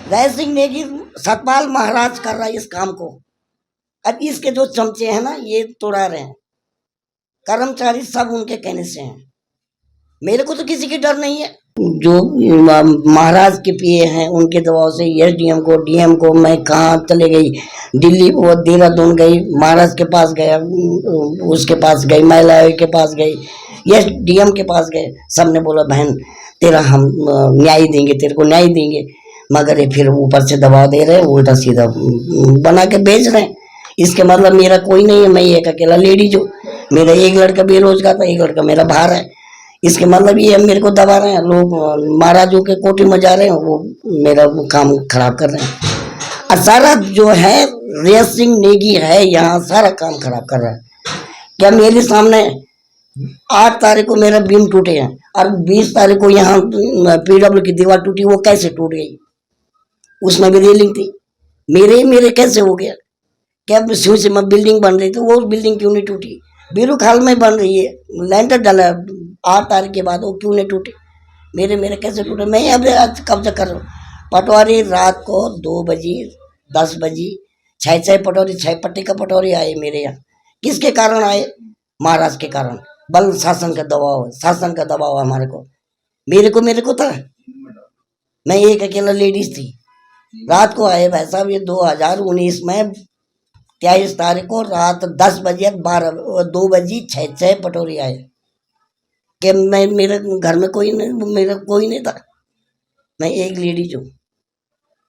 राय सिंह नेगी सतपाल महाराज कर रहा है इस काम को। अब इसके जो चमचे हैं ना ये तोड़ा रहे हैं, कर्मचारी सब उनके कहने से हैं। मेरे को तो किसी की डर नहीं है। जो महाराज के पीए हैं उनके दबाव से एसडीएम को डीएम को मैं कहाँ चले गई, दिल्ली वो देहरादून गई, महाराज के पास गया, उसके पास गई, महिला आयोग के पास गई, एसडीएम के पास गए। सबने बोला बहन तेरा हम न्याय देंगे, तेरे को न्याय देंगे, मगर ये फिर ऊपर से दबाव दे रहे हैं, उल्टा सीधा बना के बेच रहे हैं। इसके मतलब मेरा कोई नहीं है, मैं एक अकेला लेडीज हूँ। मेरा एक लड़का बेरोजगार था, एक लड़का मेरा बाहर है। इसके मतलब ये मेरे को दबा रहे हैं लोग, महाराजों के कोठी में जा रहे हैं, वो मेरा काम खराब कर रहे हैं। और सारा जो है रेस सिंह नेगी है यहाँ सारा काम खराब कर रहा है। क्या मेरे सामने 8 तारीख को मेरा बीम टूटे हैं और 20 तारीख को यहाँ पीडब्ल्यू की दीवार टूटी, वो कैसे टूट गई? उसमें भी रेलिंग थी, मेरे कैसे हो गया? क्या शिव से बिल्डिंग बन रही थी, वो बिल्डिंग क्यों नहीं टूटी? बीरू खाल में बन रही है, लैंटर डाला 8 तारीख के बाद, वो क्यों नहीं टूटे? मेरे कैसे टूटे? मैं अब कब्जा कर रहा हूँ। पटवारी रात को 2 बजे 10 बजे 6 पटवारी 6 पट्टी का पटवारी आए मेरे यहाँ। किसके कारण आए? महाराज के कारण। बल शासन का दबाव है, शासन का दबाव है हमारे को। मेरे को था, मैं एक अकेला लेडीज थी। रात को आए भाई साहब, ये 2019 में 23 तारीख को रात 10 बजे 2 बजे 6 पटोरी आए कि मैं मेरे घर में कोई नहीं था, मैं एक लेडीज हूँ।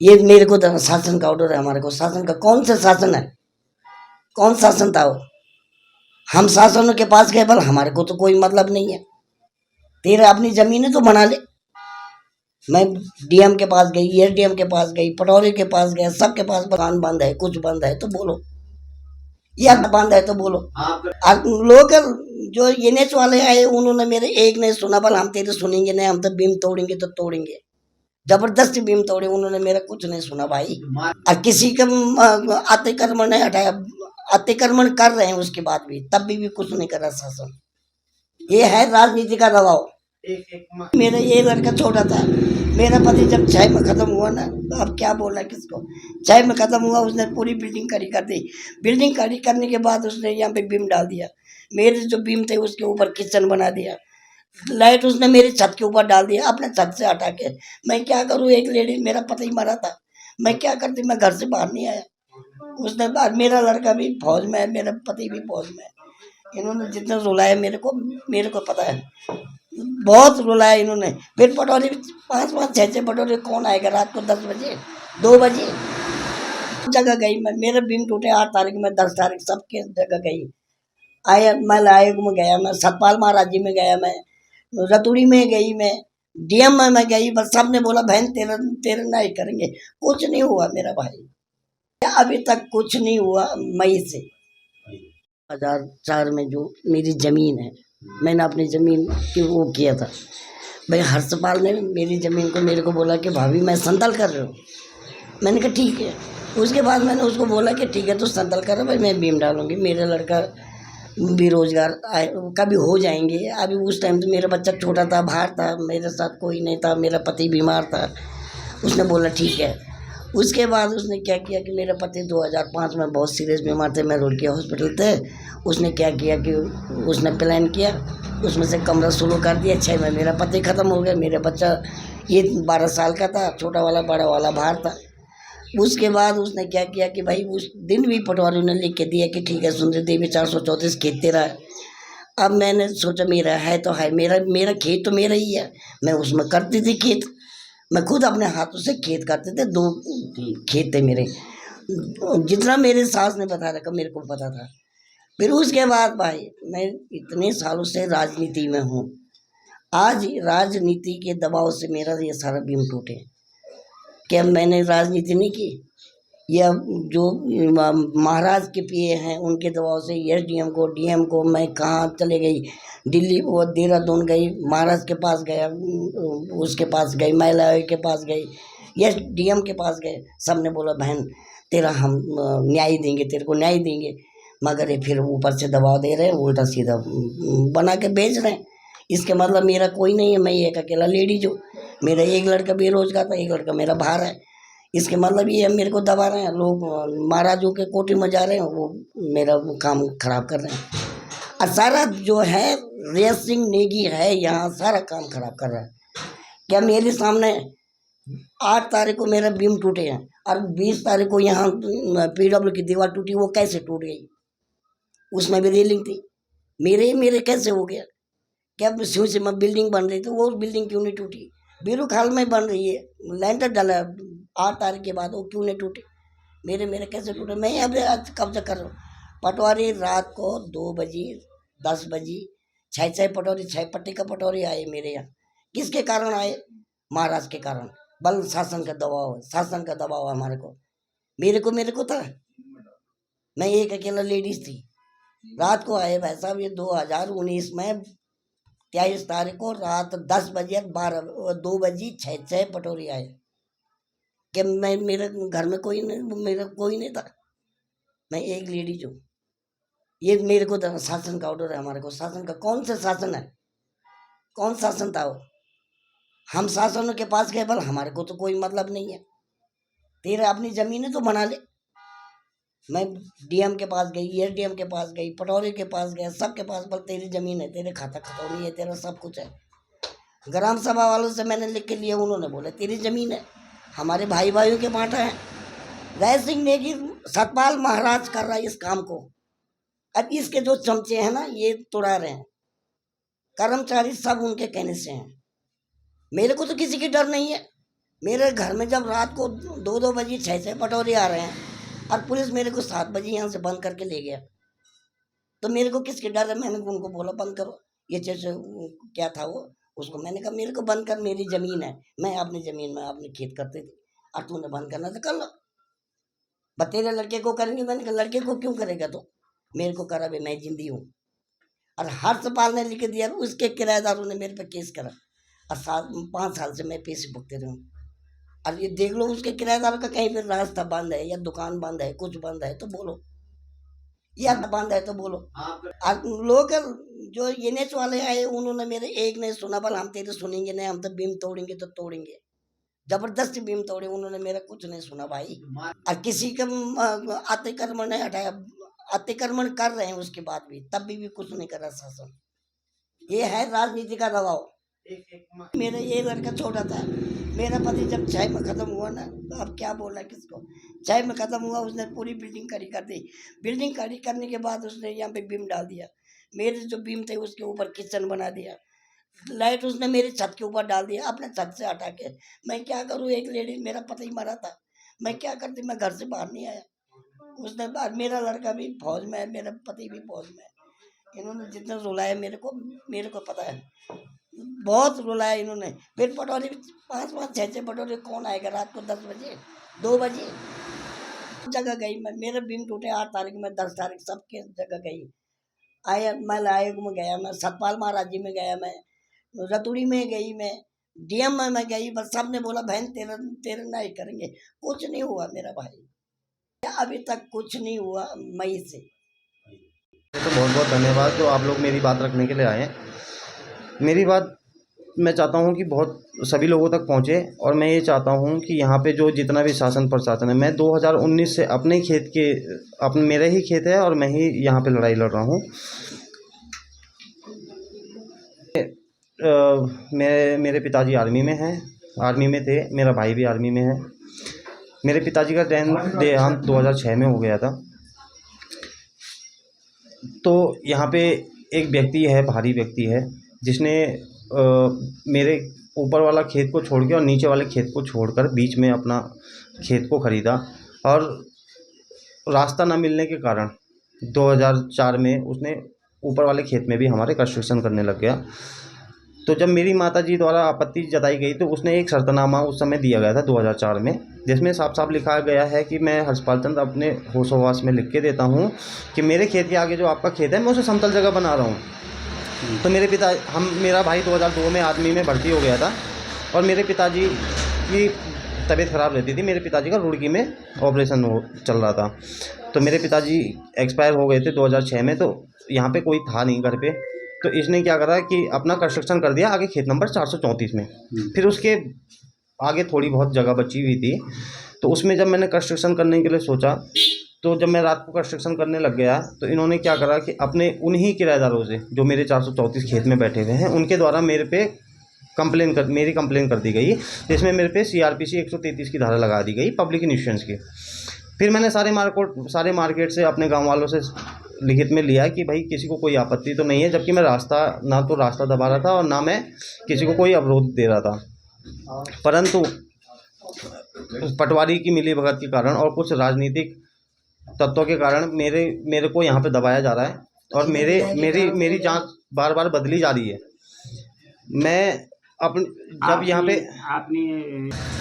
ये मेरे को शासन का ऑर्डर है हमारे को। शासन का कौन सा शासन है? कौन शासन था वो? हम शासनों के पास गए, बल हमारे को तो कोई मतलब नहीं है। तेरे अपनी जमीन है तो बना ले। मैं डीएम के पास गई, एसडीएम के पास गई, पटौरी के पास गए, सबके पास दुकान बंद है, कुछ बंद है तो बोलो, या बंद है तो बोलो। लोकल जो एनएच वाले आए उन्होंने मेरे एक नहीं सुना, बल हम तेरे सुनेंगे नहीं, हम तो बीम तोड़ेंगे तो तोड़ेंगे। जबरदस्ती बीम तोड़े उन्होंने, मेरा कुछ नहीं सुना भाई। और किसी का अतिक्रमण नहीं हटाया, अतिक्रमण कर रहे हैं उसके बाद भी, तब भी कुछ नहीं कर रहा शासन। ये है राजनीति का दबाव। मेरा ये लड़का छोटा था, मेरा पति जब 6 में खत्म हुआ ना, तो अब क्या बोला किसको, 6 में खत्म हुआ, उसने पूरी बिल्डिंग खड़ी कर दी। बिल्डिंग खड़ी करने के बाद उसने यहाँ पे बीम डाल दिया, मेरे जो बीम थे उसके ऊपर किचन बना दिया। लाइट उसने मेरी छत के ऊपर डाल दिया, अपने छत से हटा के। मैं क्या करूँ, एक लेडी, मेरा पति मरा था, मैं क्या करती, मैं घर से बाहर नहीं आया। उसने मेरा लड़का भी फौज में है, मेरा पति भी फौज में है। इन्होंने जितना रुलाया मेरे को पता है, बहुत रुलाया इन्होंने। फिर पटौरी 5 6 पटौरी कौन आएगा रात को 10 बजे 2 बजे? जगह गई मैं, मेरे बीम टूटे 8 तारीख में, 10 तारीख सबके जगह गई। आया महिला आयोग में गया मैं, सतपाल महाराज जी में गया मैं, रतुड़ी में गई मैं, डीएम में मैं गई, बस सबने बोला बहन तेरे नहीं करेंगे। कुछ नहीं हुआ मेरा भाई, अभी तक कुछ नहीं हुआ। मई से 2004 में जो मेरी ज़मीन है, मैंने अपनी ज़मीन की वो किया था भाई। हर्षपाल ने मेरी ज़मीन को मेरे को बोला कि भाभी मैं संतल कर रहा हूँ। मैंने कहा ठीक है। उसके बाद मैंने उसको बोला कि ठीक है तो संतल कर रहा भाई, मैं बीम डालूंगी, मेरा लड़का बेरोजगार कभी हो जाएंगे। अभी उस टाइम तो मेरा बच्चा छोटा था, बाहर था, मेरे साथ कोई नहीं था, मेरा पति बीमार था। उसने बोला ठीक है। उसके बाद उसने क्या किया कि मेरे पति 2005 में बहुत सीरियस बीमार थे, मैं रुड़की हॉस्पिटल थे। उसने क्या किया कि उसने प्लान किया, उसमें से कमरा शुरू कर दिया। 6 में मेरा पति ख़त्म हो गया, मेरा बच्चा ये 12 साल का था, छोटा वाला, बड़ा वाला बाहर था। उसके बाद उसने क्या किया कि भाई उस दिन भी पटवारी ने लिख के दिया कि ठीक है सुंदरी देवी 434 खेत तेरा है। अब मैंने सोचा मेरा है तो है, मेरा खेत तो मेरा ही है, मैं उसमें करती थी खेत, मैं खुद अपने हाथों से खेत करते थे। 2 खेत थे मेरे, जितना मेरे सास ने बता रखा मेरे को पता था। फिर उसके बाद भाई मैं इतने सालों से राजनीति में हूँ, आज राजनीति के दबाव से मेरा ये सारा बीम टूटे। क्या मैंने राजनीति नहीं की? या जो महाराज के पीए हैं उनके दबाव से एसडीएम को डीएम को मैं कहाँ चले गई, दिल्ली वो देहरादून गई, महाराज के पास गया, उसके पास गई, महिला आयोग के पास गई, एसडीएम के पास गए। सबने बोला बहन तेरा हम न्याय देंगे, तेरे को न्याय देंगे, मगर ये फिर ऊपर से दबाव दे रहे हैं, उल्टा सीधा बना के बेच रहे हैं। इसके मतलब मेरा कोई नहीं है, मैं एक अकेला लेडीज हूँ। मेरा एक लड़का बेरोजगार था, एक लड़का मेरा बाहर है। इसके मतलब ये है मेरे को दबा रहे हैं लोग, महाराजों के कोठी में जा रहे हैं, वो मेरा वो काम खराब कर रहे हैं। और सारा जो है रेसिंग नेगी है यहाँ, सारा काम खराब कर रहा है। क्या मेरे सामने 8 तारीख को मेरा बीम टूटे हैं और 20 तारीख को यहाँ PW की दीवार टूटी, वो कैसे टूट गई? उसमें भी रेलिंग थी, मेरे कैसे हो गया? क्या शिव से बिल्डिंग बन रही थी, वो बिल्डिंग क्यों नहीं टूटी? बीरू खाल में बन रही है, लैंटर डाला 8 तारीख के बाद, वो क्यों नहीं टूटे? मेरे कैसे टूटे? मैं अब कब्जा कर रहा हूँ। पटवारी रात को 2 बजे 10 बजे 6 पटवारी, 6 पट्टी का पटवारी आए मेरे यहाँ। किसके कारण आए? महाराज के कारण। बल शासन का दबाव हमारे को, मेरे को था, मैं एक अकेला लेडीज थी। रात को आए भाई साहब, ये 2019 में 23 तारीख को रात 10 बजे 2 बजे 6 पटोरी आए कि मैं, मेरे घर में कोई नहीं था, मैं एक लेडीज हूँ। ये मेरे को शासन का ऑर्डर है हमारे को। शासन का कौन सा शासन है? कौन शासन था वो? हम शासनों के पास गए, बल हमारे को तो कोई मतलब नहीं है। तेरे अपनी जमीन है तो बना ले। मैं DM के पास गई, SDM के पास गई, पटौरी के पास गया, सबके पास, बल तेरी जमीन है, तेरे खाता खतौनी है, तेरा सब कुछ है। ग्राम सभा वालों से मैंने लिख के लिया, उन्होंने बोला तेरी जमीन है, हमारे भाइयों के बांटा है। राय सिंह नेगी सतपाल महाराज कर रहा है इस काम को। अब इसके जो चमचे हैं ना, ये तोड़ा रहे हैं। कर्मचारी सब उनके कहने से हैं। मेरे को तो किसी की डर नहीं है। मेरे घर में जब रात को 2 बजे 6 पटौरी आ रहे हैं और पुलिस मेरे को 7 बजे यहाँ से बंद करके ले गया, तो मेरे को किसकी डर है? मैंने उनको बोला बंद करो। ये जैसे क्या था वो, उसको मैंने कहा मेरे को बंद कर, मेरी ज़मीन है, मैं अपनी ज़मीन में अपने खेत करते थे, और तूने बंद करना तो कर लो, तेरे लड़के को करेंगे। मैंने कहा लड़के को क्यों करेगा? तो मेरे को करा, मैं जिंदी हूँ। और हर्षपाल ने लिख दिया, उसके किराएदारों ने मेरे पे केस करा, और 5 साल से मैं पैसे भुगते रहा हूँ। अब ये देख लो, उसके किराएदार का कहीं पर रास्ता बंद है या दुकान बंद है, कुछ बंद है तो बोलो, या बंद है तो बोलो। लोग जो NH वाले आए, उन्होंने मेरे एक नहीं सुना, बल हम तेरे सुनेंगे नहीं, हम तो बीम तोड़ेंगे तो तोड़ेंगे। जबरदस्ती बीम तोड़े, उन्होंने मेरा कुछ नहीं सुना भाई। और किसी का अतिक्रमण नहीं हटाया, अतिक्रमण कर रहे हैं उसके बाद भी, तब भी कुछ नहीं कर रहा शासन। ये है राजनीति का दबाव। मेरा ये लड़का छोटा था, मेरा पति जब 6 में ख़त्म हुआ ना, तो अब क्या बोलना किसको। 6 में ख़त्म हुआ, उसने पूरी बिल्डिंग खड़ी कर दी। बिल्डिंग खड़ी करने के बाद उसने यहाँ पे बीम डाल दिया, मेरे जो बीम थे उसके ऊपर किचन बना दिया। लाइट उसने मेरे छत के ऊपर डाल दिया, अपने छत से हटा के। मैं क्या करूँ? एक लेडी, मेरा पति मरा था, मैं क्या करती? मैं घर से बाहर नहीं आया। उसने, मेरा लड़का भी फौज में है, मेरा पति भी फौज में है। इन्होंने जितना रुलाया मेरे को पता है, बहुत रुलाया इन्होंने। फिर पटौरी 5 6 पटौरी, कौन आएगा रात को 10 बजे 2 बजे? जगह गई मैं, मेरे बीम टूटे 8 तारीख में, 10 तारीख सबके जगह गई। मैं आयोग में गया, मैं सतपाल महाराज जी में गया, मैं रतुड़ी में गई, मैं DM में मैं गई, बस सब ने बोला बहन तेरा नहीं करेंगे। कुछ नहीं हुआ मेरा भाई, अभी तक कुछ नहीं हुआ मई से। तो बहुत बहुत धन्यवाद जो आप लोग मेरी बात रखने के लिए आए हैं। मेरी बात मैं चाहता हूं कि बहुत सभी लोगों तक पहुंचे, और मैं ये चाहता हूं कि यहाँ पे जो जितना भी शासन प्रशासन है, मैं 2019 से अपने खेत के, मेरा ही खेत है और मैं ही यहाँ पे लड़ाई लड़ रहा हूँ। मेरे पिताजी आर्मी में हैं, आर्मी में थे, मेरा भाई भी आर्मी में है। मेरे पिताजी का देहांत 2006 में हो गया था। तो यहाँ पे एक व्यक्ति है, भारी व्यक्ति है, जिसने मेरे ऊपर वाला खेत को छोड़ के और नीचे वाले खेत को छोड़कर बीच में अपना खेत को ख़रीदा, और रास्ता ना मिलने के कारण 2004 में उसने ऊपर वाले खेत में भी हमारे कंस्ट्रक्शन करने लग गया। तो जब मेरी माताजी द्वारा आपत्ति जताई गई, तो उसने एक शर्तनामा उस समय दिया गया था 2004 में, जिसमें साफ साफ लिखा गया है कि मैं हर्षपाल चंद अपने होशोवास में लिख के देता हूँ कि मेरे खेत के आगे जो आपका खेत है, मैं उसे समतल जगह बना रहा हूँ। तो मेरा भाई 2002 में आर्मी में भर्ती हो गया था, और मेरे पिताजी की तबीयत ख़राब रहती थी। मेरे पिताजी का रुड़की में ऑपरेशन चल रहा था, तो मेरे पिताजी एक्सपायर हो गए थे 2006 में। तो यहाँ पे कोई था नहीं घर पे, तो इसने क्या करा कि अपना कंस्ट्रक्शन कर दिया आगे खेत नंबर 434 में। फिर उसके आगे थोड़ी बहुत जगह बची हुई थी, तो उसमें जब मैंने कंस्ट्रक्शन करने के लिए सोचा, तो जब मैं रात को कंस्ट्रक्शन करने लग गया तो इन्होंने क्या करा कि अपने उन्हीं किराएदारों से, जो मेरे 434 खेत में बैठे हुए हैं, उनके द्वारा मेरे पे मेरी कंप्लेन कर दी गई, जिसमें मेरे पे CRPC 133 की धारा लगा दी गई, पब्लिक न्यूसेंस की। फिर मैंने सारे मार्केट से अपने गांव वालों से लिखित में लिया कि भाई किसी को कोई आपत्ति तो नहीं है, जबकि मैं रास्ता दबा रहा था और ना मैं किसी को कोई अवरोध दे रहा था। परंतु पटवारी की मिलीभगत के कारण और कुछ राजनीतिक तत्वों के कारण मेरे को यहाँ पे दबाया जा रहा है और मेरी जांच बार बार बदली जा रही है। मैं जब यहाँ पे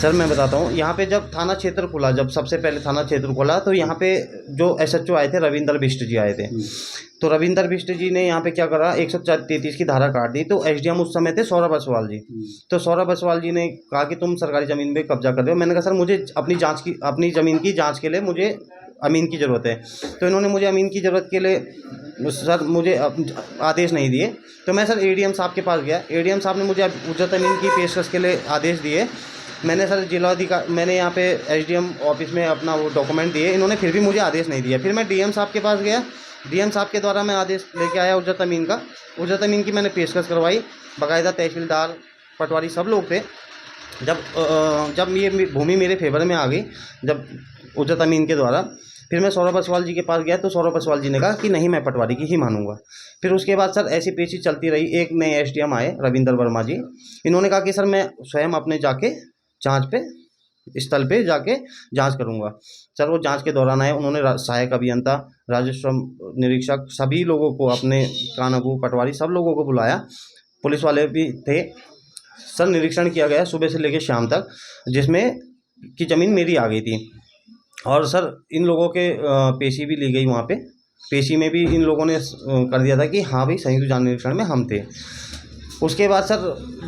सर मैं बताता हूँ, यहाँ पे जब थाना क्षेत्र खुला, जब सबसे पहले थाना क्षेत्र खुला, तो यहाँ पे जो SHO आए थे, रविंदर बिष्ट जी आए थे। तो रविंदर बिष्ट जी ने यहाँ पे क्या करा, 133 की धारा काट दी। तो SDM उस समय थे सौरभ असवाल जी। तो सौरभ असवाल जी ने कहा कि तुम सरकारी ज़मीन पे कब्जा कर रहे हो। मैंने कहा सर मुझे अपनी ज़मीन की जाँच के लिए मुझे अमीन की ज़रूरत है। तो इन्होंने मुझे अमीन की ज़रूरत के लिए सर मुझे आदेश नहीं दिए। तो मैं सर ADM साहब के पास गया। ADM साहब ने मुझे उजरत अमीन की पेशकश के लिए आदेश दिए। मैंने सर मैंने यहाँ पे SDM ऑफिस में अपना वो डॉक्यूमेंट दिए, इन्होंने फिर भी मुझे आदेश नहीं दिया। फिर मैं DM साहब के पास गया। DM साहब के द्वारा मैं आदेश लेके आया उजरत अमीन का। उजरत अमीन की मैंने पेशकश करवाई, बाकायदा तहसीलदार, पटवारी सब लोग थे। जब ये भूमि मेरे फेवर में आ गई, जब उजरत अमीन के द्वारा, फिर मैं सौरभ असवाल जी के पास गया। तो सौरभ असवाल जी ने कहा कि नहीं, मैं पटवारी की ही मानूंगा। फिर उसके बाद सर ऐसी पेशी चलती रही। एक नए SDM आए, रविंदर वर्मा जी। इन्होंने कहा कि सर मैं स्वयं अपने जाके जांच पे स्थल पे जाके जांच करूंगा। सर वो जांच के दौरान आए, उन्होंने सहायक अभियंता, राजस्व निरीक्षक, सभी लोगों को, अपने कानगू, पटवारी, सब लोगों को बुलाया। पुलिस वाले भी थे। सर निरीक्षण किया गया सुबह से लेकर शाम तक, जिसमें कि ज़मीन मेरी आ गई थी। और सर इन लोगों के पेशी भी ली गई वहाँ पे। पेशी में भी इन लोगों ने कर दिया था कि हाँ भाई संयुक्त जांच निरीक्षण में हम थे। उसके बाद सर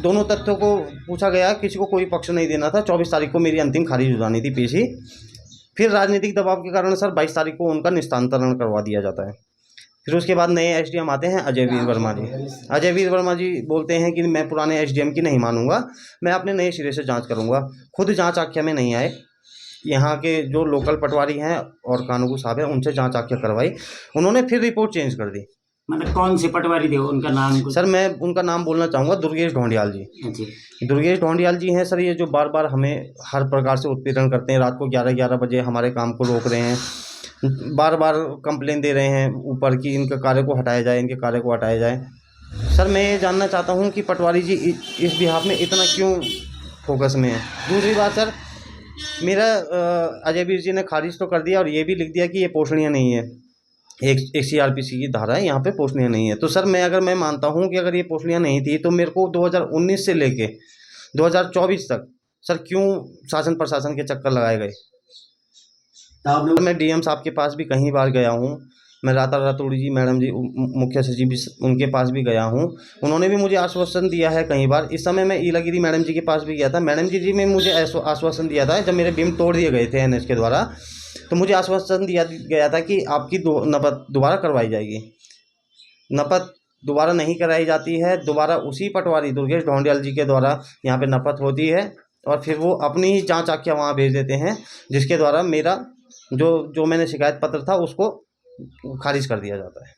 दोनों तथ्यों को पूछा गया, किसी को कोई पक्ष नहीं देना था। 24 तारीख को मेरी अंतिम खारिज हो जानी थी पेशी। फिर राजनीतिक दबाव के कारण सर 22 तारीख को उनका निस्तांतरण करवा दिया जाता है। फिर उसके बाद नए SDM आते हैं, अजय वीर वर्मा जी। अजय वीर वर्मा जी बोलते हैं कि मैं पुराने SDM की नहीं मानूंगा, मैं अपने नए सिरे से जाँच करूँगा। खुद जाँच आख्या में नहीं आए। यहाँ के जो लोकल पटवारी हैं और कानूगू साहब हैं, उनसे जांच आख्या करवाई। उन्होंने फिर रिपोर्ट चेंज कर दी। मतलब कौन से पटवारी थे, उनका नाम सर मैं उनका नाम बोलना चाहूँगा, दुर्गेश ढोंडियाल जी। दुर्गेश ढोंडियाल जी हैं सर, ये जो बार बार हमें हर प्रकार से उत्पीड़न करते हैं। रात को 11-11 बजे हमारे काम को रोक रहे हैं, बार बार कंप्लेन दे रहे हैं ऊपर कि इनके कार्य को हटाया जाए, इनके कार्य को हटाया जाए। सर मैं ये जानना चाहता हूँ कि पटवारी जी इस बिहाफ में इतना क्यों फोकस में है। दूसरी बात सर, मेरा अजय वीर जी ने खारिज तो कर दिया और ये भी लिख दिया कि ये पोषणीय नहीं है। एक CRPC की धारा है, यहाँ पे पोषणीय नहीं है। तो सर मैं मानता हूँ कि अगर ये पोषणीय नहीं थी तो मेरे को 2019 से लेके 2024 तक सर क्यों शासन प्रशासन के चक्कर लगाए गए। मैं DM साहब के पास भी कई बार गया हूँ। मैं राता रातौड़ी जी मैडम जी मुख्य सचिव भी, उनके पास भी गया हूँ। उन्होंने भी मुझे आश्वासन दिया है कई बार। इस समय मैं ईलागिरी मैडम जी के पास भी गया था। मैडम जी ने मुझे आश्वासन दिया था, जब मेरे बिम तोड़ दिए गए थे NH के द्वारा, तो मुझे आश्वासन दिया गया था कि आपकी नपत दोबारा करवाई जाएगी। नपत दोबारा नहीं कराई जाती है, दोबारा उसी पटवारी दुर्गेश ढोंडियाल जी के द्वारा यहाँ पे नपत होती है और फिर वो अपनी ही जाँच आख्या वहाँ भेज देते हैं, जिसके द्वारा मेरा जो मैंने शिकायत पत्र था उसको खारिज कर दिया जाता है।